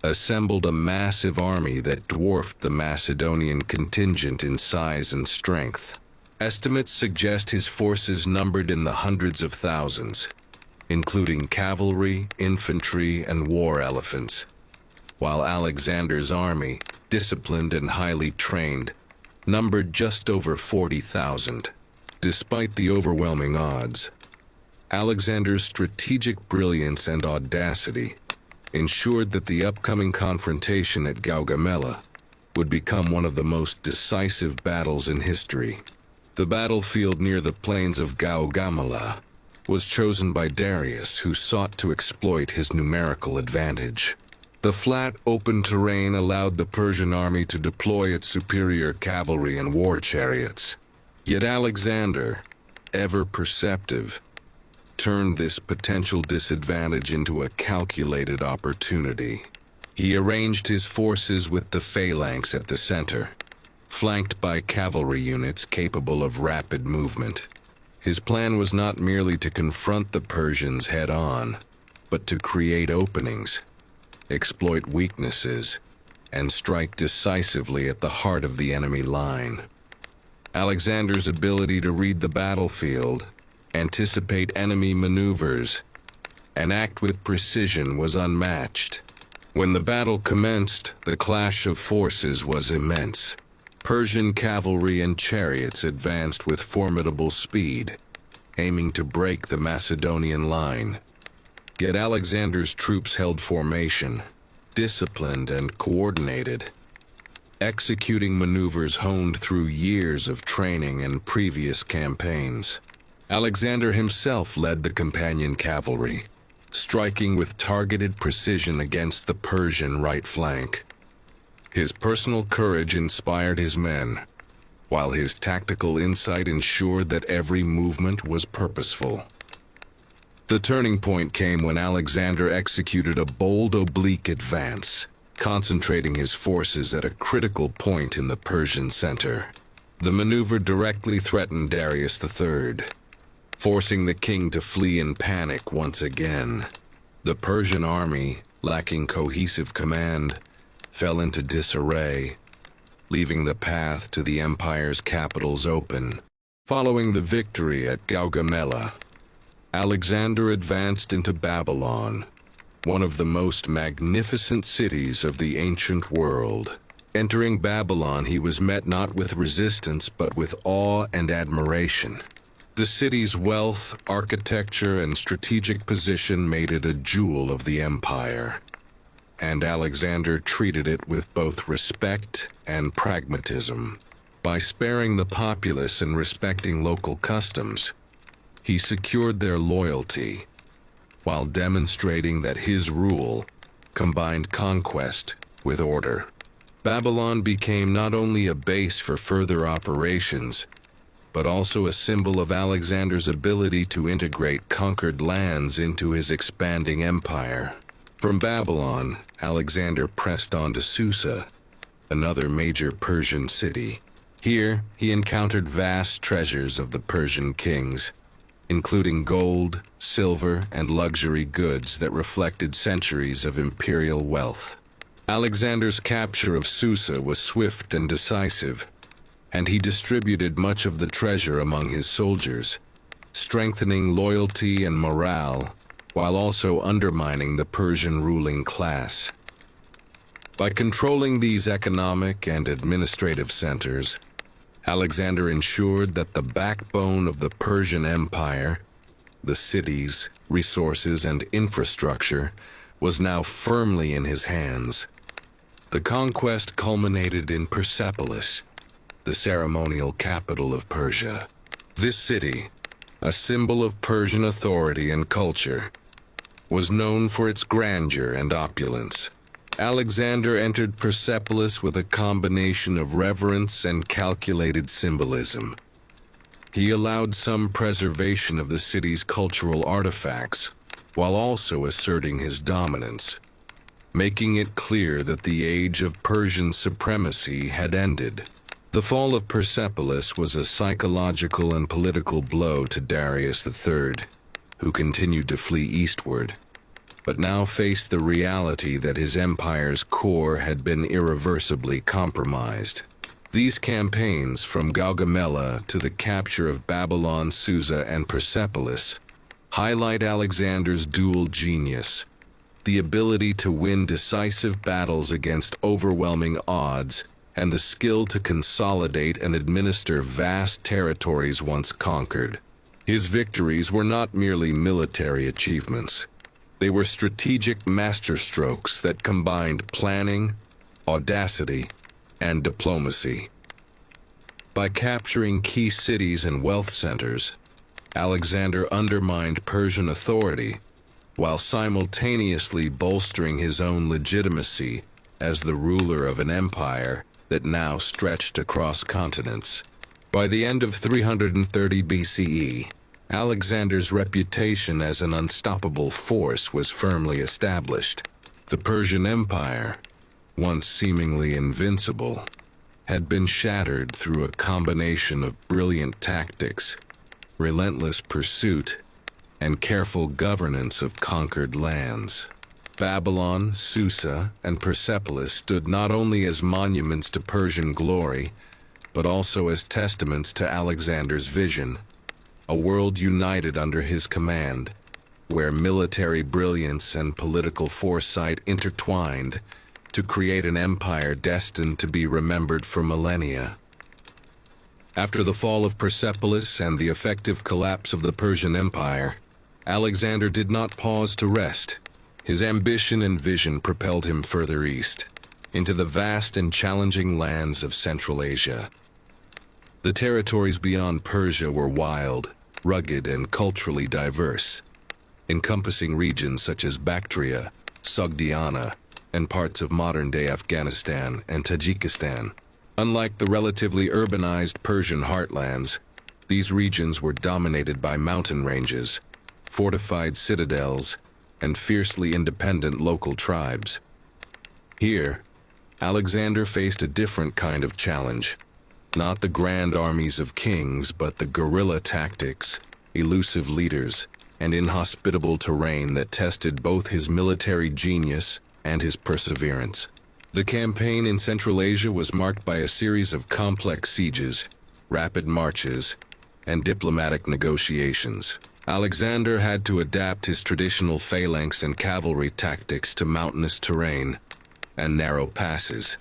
assembled a massive army that dwarfed the Macedonian contingent in size and strength. Estimates suggest his forces numbered in the hundreds of thousands, including cavalry, infantry, and war elephants, while Alexander's army, disciplined and highly trained, numbered just over 40,000. Despite the overwhelming odds, Alexander's strategic brilliance and audacity ensured that the upcoming confrontation at Gaugamela would become one of the most decisive battles in history. The battlefield near the plains of Gaugamela was chosen by Darius, who sought to exploit his numerical advantage. The flat, open terrain allowed the Persian army to deploy its superior cavalry and war chariots. Yet Alexander, ever perceptive, turned this potential disadvantage into a calculated opportunity. He arranged his forces with the phalanx at the center, flanked by cavalry units capable of rapid movement. His plan was not merely to confront the Persians head-on, but to create openings, exploit weaknesses, and strike decisively at the heart of the enemy line. Alexander's ability to read the battlefield, anticipate enemy maneuvers, and act with precision was unmatched. When the battle commenced, the clash of forces was immense. Persian cavalry and chariots advanced with formidable speed, aiming to break the Macedonian line. Yet Alexander's troops held formation, disciplined and coordinated, executing maneuvers honed through years of training and previous campaigns. Alexander himself led the companion cavalry, striking with targeted precision against the Persian right flank. His personal courage inspired his men, while his tactical insight ensured that every movement was purposeful. The turning point came when Alexander executed a bold oblique advance, concentrating his forces at a critical point in the Persian center. The maneuver directly threatened Darius III, forcing the king to flee in panic once again. The Persian army, lacking cohesive command, fell into disarray, leaving the path to the empire's capitals open. Following the victory at Gaugamela, Alexander advanced into Babylon, one of the most magnificent cities of the ancient world. Entering Babylon, he was met not with resistance but with awe and admiration. The city's wealth, architecture, and strategic position made it a jewel of the empire, and Alexander treated it with both respect and pragmatism. By sparing the populace and respecting local customs, he secured their loyalty, while demonstrating that his rule combined conquest with order. Babylon became not only a base for further operations, but also a symbol of Alexander's ability to integrate conquered lands into his expanding empire. From Babylon, Alexander pressed on to Susa, another major Persian city. Here, he encountered vast treasures of the Persian kings, including gold, silver, and luxury goods that reflected centuries of imperial wealth. Alexander's capture of Susa was swift and decisive, and he distributed much of the treasure among his soldiers, strengthening loyalty and morale, while also undermining the Persian ruling class. By controlling these economic and administrative centers, Alexander ensured that the backbone of the Persian Empire, the cities, resources, and infrastructure, was now firmly in his hands. The conquest culminated in Persepolis, the ceremonial capital of Persia. This city, a symbol of Persian authority and culture, was known for its grandeur and opulence. Alexander entered Persepolis with a combination of reverence and calculated symbolism. He allowed some preservation of the city's cultural artifacts, while also asserting his dominance, making it clear that the age of Persian supremacy had ended. The fall of Persepolis was a psychological and political blow to Darius III, who continued to flee eastward, but now faced the reality that his empire's core had been irreversibly compromised. These campaigns, from Gaugamela to the capture of Babylon, Susa, and Persepolis, highlight Alexander's dual genius, the ability to win decisive battles against overwhelming odds, and the skill to consolidate and administer vast territories once conquered. His victories were not merely military achievements. They were strategic masterstrokes that combined planning, audacity, and diplomacy. By capturing key cities and wealth centers, Alexander undermined Persian authority, while simultaneously bolstering his own legitimacy as the ruler of an empire that now stretched across continents. By the end of 330 BCE, Alexander's reputation as an unstoppable force was firmly established. The Persian Empire, once seemingly invincible, had been shattered through a combination of brilliant tactics, relentless pursuit, and careful governance of conquered lands. Babylon, Susa, and Persepolis stood not only as monuments to Persian glory, but also as testaments to Alexander's vision, a world united under his command, where military brilliance and political foresight intertwined to create an empire destined to be remembered for millennia. After the fall of Persepolis and the effective collapse of the Persian Empire, Alexander did not pause to rest. His ambition and vision propelled him further east, into the vast and challenging lands of Central Asia. The territories beyond Persia were wild, rugged, and culturally diverse, encompassing regions such as Bactria, Sogdiana, and parts of modern-day Afghanistan and Tajikistan. Unlike the relatively urbanized Persian heartlands, these regions were dominated by mountain ranges, fortified citadels, and fiercely independent local tribes. Here, Alexander faced a different kind of challenge. Not the grand armies of kings, but the guerrilla tactics, elusive leaders, and inhospitable terrain that tested both his military genius and his perseverance. The campaign in Central Asia was marked by a series of complex sieges, rapid marches, and diplomatic negotiations. Alexander had to adapt his traditional phalanx and cavalry tactics to mountainous terrain and narrow passes,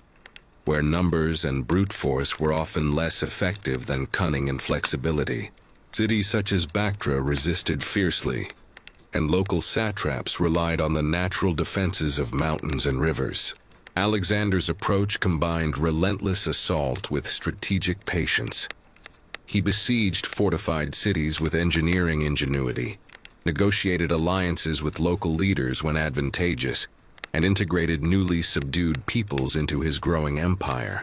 where numbers and brute force were often less effective than cunning and flexibility. Cities such as Bactra resisted fiercely, and local satraps relied on the natural defenses of mountains and rivers. Alexander's approach combined relentless assault with strategic patience. He besieged fortified cities with engineering ingenuity, negotiated alliances with local leaders when advantageous, and integrated newly subdued peoples into his growing empire.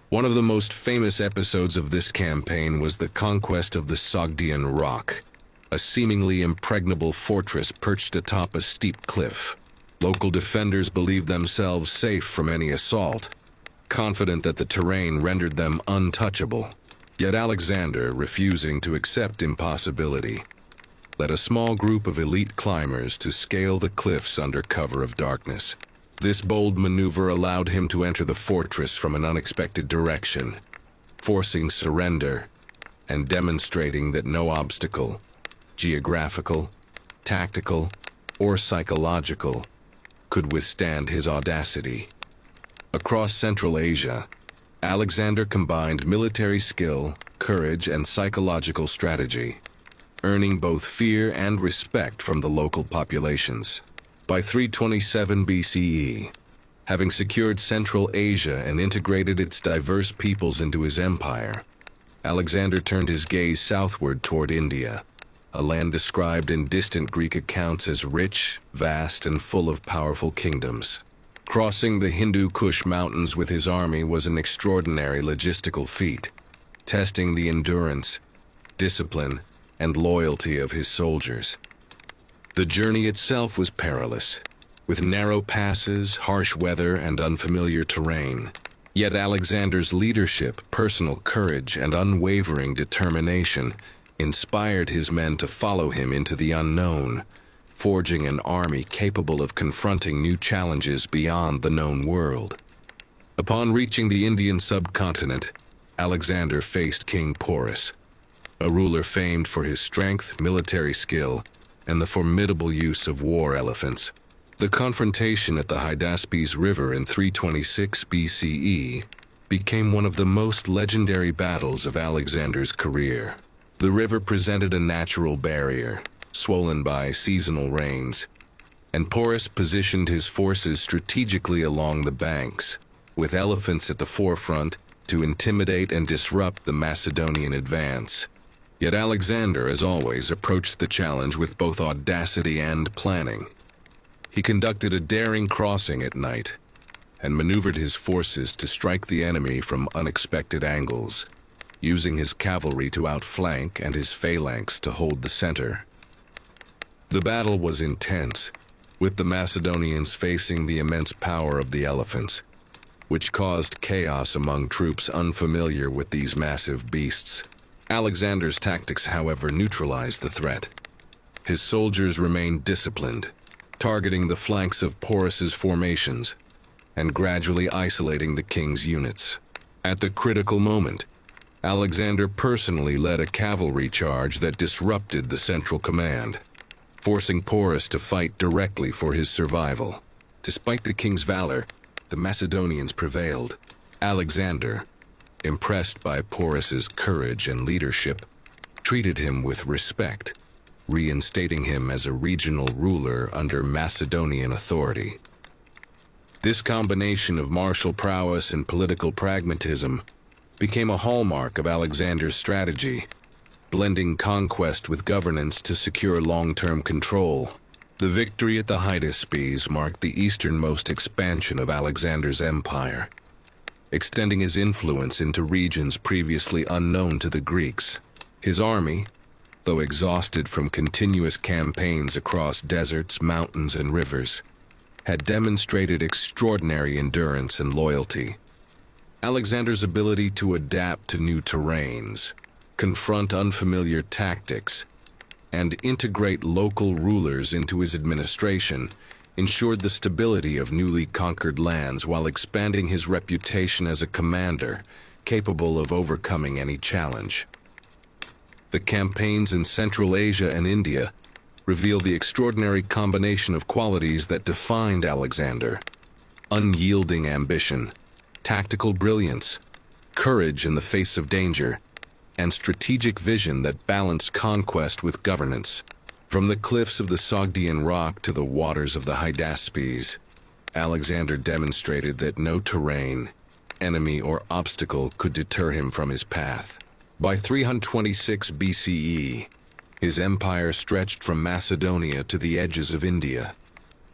One of the most famous episodes of this campaign was the conquest of the Sogdian Rock, a seemingly impregnable fortress perched atop a steep cliff. Local defenders believed themselves safe from any assault, confident that the terrain rendered them untouchable. Yet Alexander, refusing to accept impossibility, led a small group of elite climbers to scale the cliffs under cover of darkness. This bold maneuver allowed him to enter the fortress from an unexpected direction, forcing surrender and demonstrating that no obstacle, geographical, tactical, or psychological, could withstand his audacity. Across Central Asia, Alexander combined military skill, courage, and psychological strategy, earning both fear and respect from the local populations. By 327 BCE, having secured Central Asia and integrated its diverse peoples into his empire, Alexander turned his gaze southward toward India, a land described in distant Greek accounts as rich, vast, and full of powerful kingdoms. Crossing the Hindu Kush mountains with his army was an extraordinary logistical feat, testing the endurance, discipline, and loyalty of his soldiers. The journey itself was perilous, with narrow passes, harsh weather, and unfamiliar terrain. Yet Alexander's leadership, personal courage, and unwavering determination inspired his men to follow him into the unknown, forging an army capable of confronting new challenges beyond the known world. Upon reaching the Indian subcontinent, Alexander faced King Porus, a ruler famed for his strength, military skill, and the formidable use of war elephants. The confrontation at the Hydaspes River in 326 BCE became one of the most legendary battles of Alexander's career. The river presented a natural barrier, swollen by seasonal rains, and Porus positioned his forces strategically along the banks, with elephants at the forefront to intimidate and disrupt the Macedonian advance. Yet Alexander, as always, approached the challenge with both audacity and planning. He conducted a daring crossing at night and maneuvered his forces to strike the enemy from unexpected angles, using his cavalry to outflank and his phalanx to hold the center. The battle was intense, with the Macedonians facing the immense power of the elephants, which caused chaos among troops unfamiliar with these massive beasts. Alexander's tactics, however, neutralized the threat. His soldiers remained disciplined, targeting the flanks of Porus's formations and gradually isolating the king's units. At the critical moment, Alexander personally led a cavalry charge that disrupted the central command, forcing Porus to fight directly for his survival. Despite the king's valor, the Macedonians prevailed. Alexander, impressed by Porus's courage and leadership, treated him with respect, reinstating him as a regional ruler under Macedonian authority. This combination of martial prowess and political pragmatism became a hallmark of Alexander's strategy, blending conquest with governance to secure long-term control. The victory at the Hydaspes marked the easternmost expansion of Alexander's empire, extending his influence into regions previously unknown to the Greeks. His army, though exhausted from continuous campaigns across deserts, mountains, and rivers, had demonstrated extraordinary endurance and loyalty. Alexander's ability to adapt to new terrains, confront unfamiliar tactics, and integrate local rulers into his administration ensured the stability of newly conquered lands while expanding his reputation as a commander capable of overcoming any challenge. The campaigns in Central Asia and India reveal the extraordinary combination of qualities that defined Alexander: unyielding ambition, tactical brilliance, courage in the face of danger, and strategic vision that balanced conquest with governance. From the cliffs of the Sogdian Rock to the waters of the Hydaspes, Alexander demonstrated that no terrain, enemy, or obstacle could deter him from his path. By 326 BCE, his empire stretched from Macedonia to the edges of India,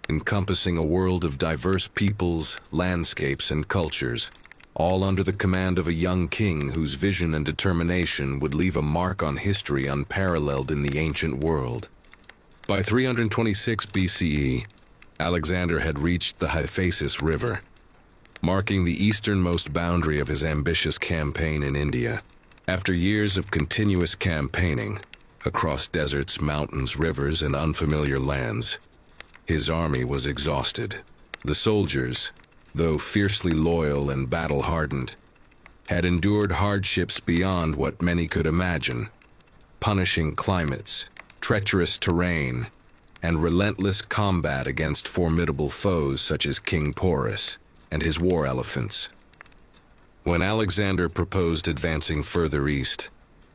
encompassing a world of diverse peoples, landscapes, and cultures, all under the command of a young king whose vision and determination would leave a mark on history unparalleled in the ancient world. By 326 BCE, Alexander had reached the Hyphasis River, marking the easternmost boundary of his ambitious campaign in India. After years of continuous campaigning across deserts, mountains, rivers, and unfamiliar lands, his army was exhausted. The soldiers, though fiercely loyal and battle-hardened, had endured hardships beyond what many could imagine: punishing climates, treacherous terrain, and relentless combat against formidable foes such as King Porus and his war elephants. When Alexander proposed advancing further east,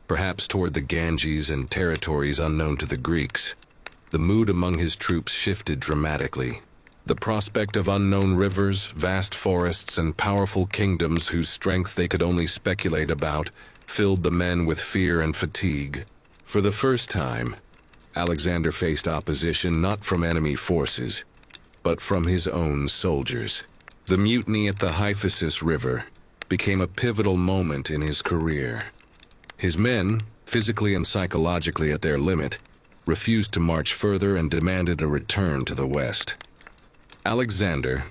perhaps toward the Ganges and territories unknown to the Greeks, the mood among his troops shifted dramatically. The prospect of unknown rivers, vast forests, and powerful kingdoms whose strength they could only speculate about filled the men with fear and fatigue. For the first time, Alexander faced opposition not from enemy forces, but from his own soldiers. The mutiny at the Hyphasis River became a pivotal moment in his career. His men, physically and psychologically at their limit, refused to march further and demanded a return to the west. Alexander,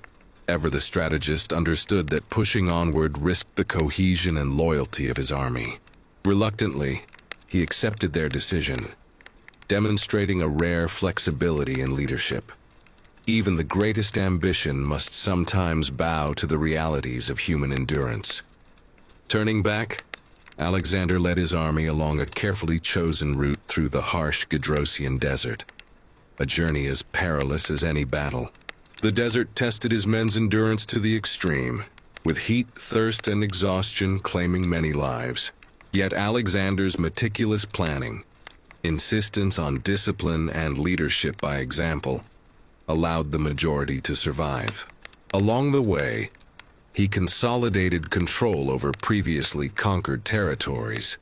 ever the strategist, understood that pushing onward risked the cohesion and loyalty of his army. Reluctantly, he accepted their decision, demonstrating a rare flexibility in leadership. Even the greatest ambition must sometimes bow to the realities of human endurance. Turning back, Alexander led his army along a carefully chosen route through the harsh Gedrosian desert, a journey as perilous as any battle. The desert tested his men's endurance to the extreme, with heat, thirst, and exhaustion claiming many lives. Yet Alexander's meticulous planning, insistence on discipline, and leadership by example allowed the majority to survive. Along the way, he consolidated control over previously conquered territories,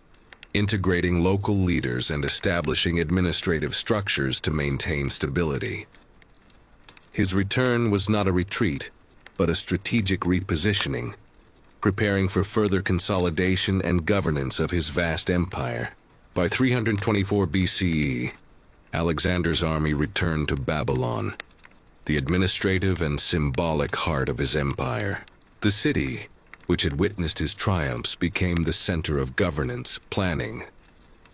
integrating local leaders and establishing administrative structures to maintain stability. His return was not a retreat, but a strategic repositioning, preparing for further consolidation and governance of his vast empire. By 324 BCE, Alexander's army returned to Babylon, the administrative and symbolic heart of his empire. The city, which had witnessed his triumphs, became the center of governance, planning,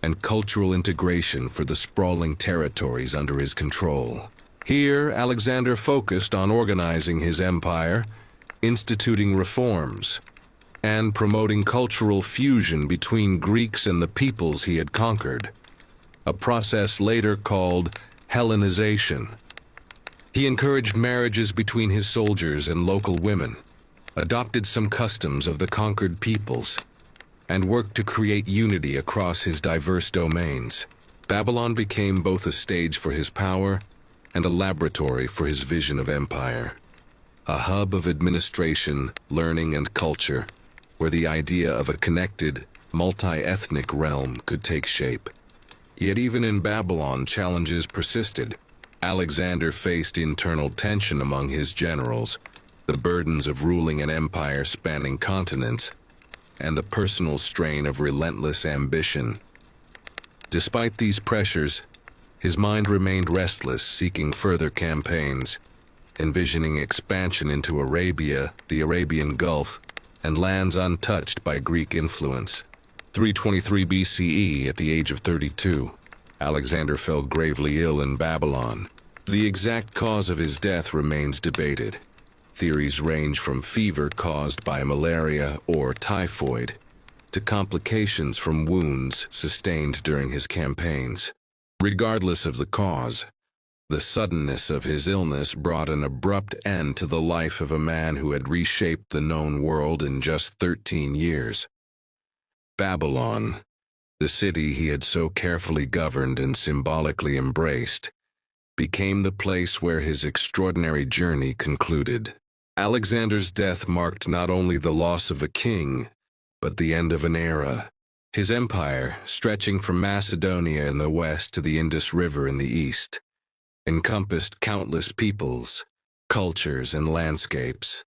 and cultural integration for the sprawling territories under his control. Here, Alexander focused on organizing his empire, instituting reforms, and promoting cultural fusion between Greeks and the peoples he had conquered, a process later called Hellenization. He encouraged marriages between his soldiers and local women, adopted some customs of the conquered peoples, and worked to create unity across his diverse domains. Babylon became both a stage for his power and a laboratory for his vision of empire, a hub of administration, learning, and culture, where the idea of a connected, multi-ethnic realm could take shape. Yet even in Babylon, challenges persisted. Alexander faced internal tension among his generals, the burdens of ruling an empire spanning continents, and the personal strain of relentless ambition. Despite these pressures, his mind remained restless, seeking further campaigns, envisioning expansion into Arabia, the Arabian Gulf, and lands untouched by Greek influence. 323 BCE, at the age of 32, Alexander fell gravely ill in Babylon. The exact cause of his death remains debated. Theories range from fever caused by malaria or typhoid to complications from wounds sustained during his campaigns. Regardless of the cause, the suddenness of his illness brought an abrupt end to the life of a man who had reshaped the known world in just 13 years. Babylon, the city he had so carefully governed and symbolically embraced, became the place where his extraordinary journey concluded. Alexander's death marked not only the loss of a king, but the end of an era. His empire, stretching from Macedonia in the west to the Indus River in the east, encompassed countless peoples, cultures, and landscapes.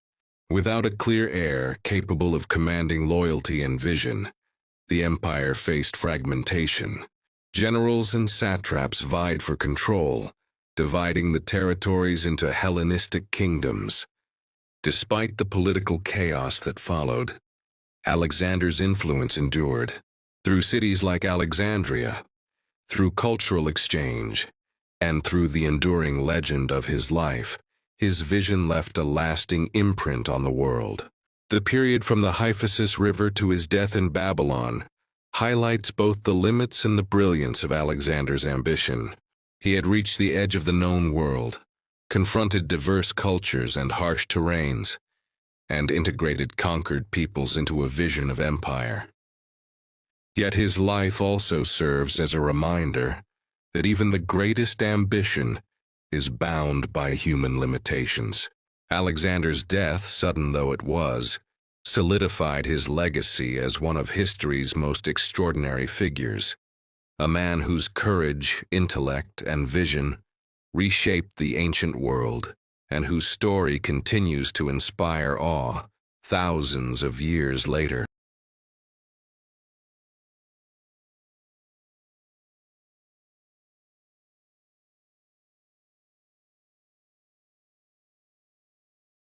Without a clear heir capable of commanding loyalty and vision, the empire faced fragmentation. Generals and satraps vied for control, dividing the territories into Hellenistic kingdoms. Despite the political chaos that followed, Alexander's influence endured. Through cities like Alexandria, through cultural exchange, and through the enduring legend of his life, his vision left a lasting imprint on the world. The period from the Hyphasis River to his death in Babylon highlights both the limits and the brilliance of Alexander's ambition. He had reached the edge of the known world, confronted diverse cultures and harsh terrains, and integrated conquered peoples into a vision of empire. Yet his life also serves as a reminder that even the greatest ambition is bound by human limitations. Alexander's death, sudden though it was, solidified his legacy as one of history's most extraordinary figures, a man whose courage, intellect, and vision reshaped the ancient world, and whose story continues to inspire awe thousands of years later.